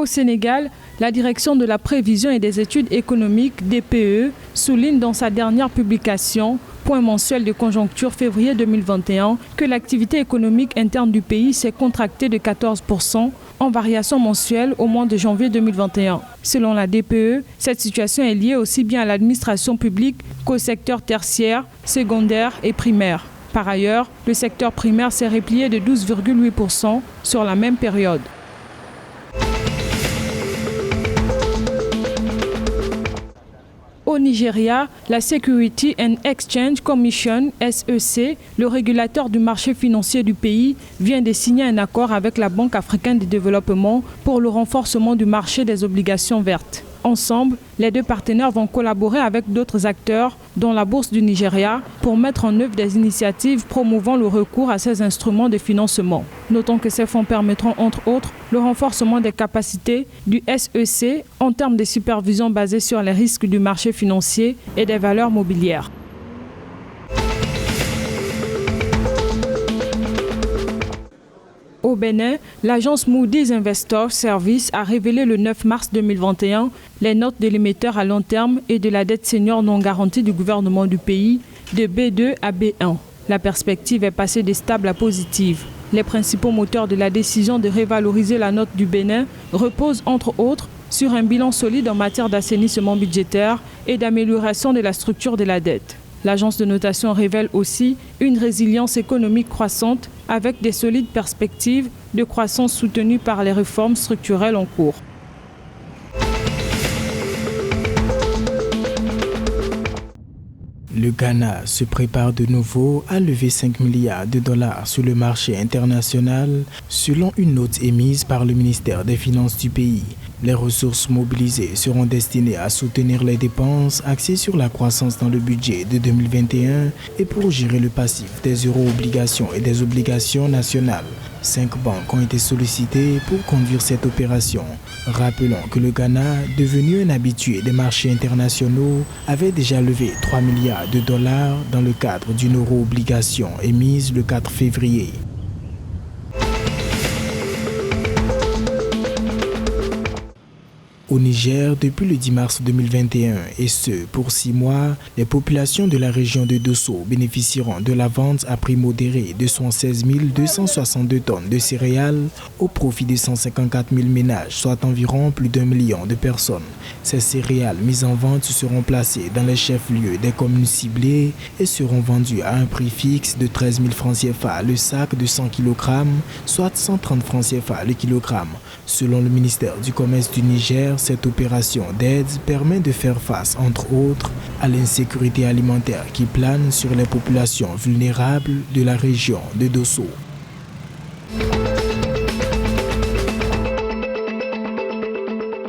Au Sénégal, la Direction de la prévision et des études économiques, DPE, souligne dans sa dernière publication, Point mensuel de conjoncture février 2021, que l'activité économique interne du pays s'est contractée de 14% en variation mensuelle au mois de janvier 2021. Selon la DPE, cette situation est liée aussi bien à l'administration publique qu'au secteur tertiaire, secondaire et primaire. Par ailleurs, le secteur primaire s'est replié de 12,8% sur la même période. Au Nigeria, la Security and Exchange Commission, SEC, le régulateur du marché financier du pays, vient de signer un accord avec la Banque africaine de développement pour le renforcement du marché des obligations vertes. Ensemble, les deux partenaires vont collaborer avec d'autres acteurs, dont la Bourse du Nigeria, pour mettre en œuvre des initiatives promouvant le recours à ces instruments de financement. Notons que ces fonds permettront, entre autres, le renforcement des capacités du SEC en termes de supervision basée sur les risques du marché financier et des valeurs mobilières. Au Bénin, l'agence Moody's Investor Service a révélé le 9 mars 2021 les notes de l'émetteur à long terme et de la dette senior non garantie du gouvernement du pays de B2 à B1. La perspective est passée de stable à positive. Les principaux moteurs de la décision de revaloriser la note du Bénin reposent entre autres sur un bilan solide en matière d'assainissement budgétaire et d'amélioration de la structure de la dette. L'agence de notation révèle aussi une résilience économique croissante avec des solides perspectives de croissance soutenues par les réformes structurelles en cours. Le Ghana se prépare de nouveau à lever 5 milliards de dollars sur le marché international, selon une note émise par le ministère des Finances du pays. Les ressources mobilisées seront destinées à soutenir les dépenses axées sur la croissance dans le budget de 2021 et pour gérer le passif des euro-obligations et des obligations nationales. 5 banques ont été sollicitées pour conduire cette opération. Rappelons que le Ghana, devenu un habitué des marchés internationaux, avait déjà levé 3 milliards de dollars dans le cadre d'une euro-obligation émise le 4 février. Au Niger, depuis le 10 mars 2021, et ce, pour 6 mois, les populations de la région de Dosso bénéficieront de la vente à prix modéré de 116 262 tonnes de céréales au profit de 154 000 ménages, soit environ plus d'1 million de personnes. Ces céréales mises en vente seront placées dans les chefs-lieux des communes ciblées et seront vendues à un prix fixe de 13 000 francs CFA le sac de 100 kg, soit 130 francs CFA le kilogramme. Selon le ministère du Commerce du Niger, cette opération d'aide permet de faire face, entre autres, à l'insécurité alimentaire qui plane sur les populations vulnérables de la région de Dosso.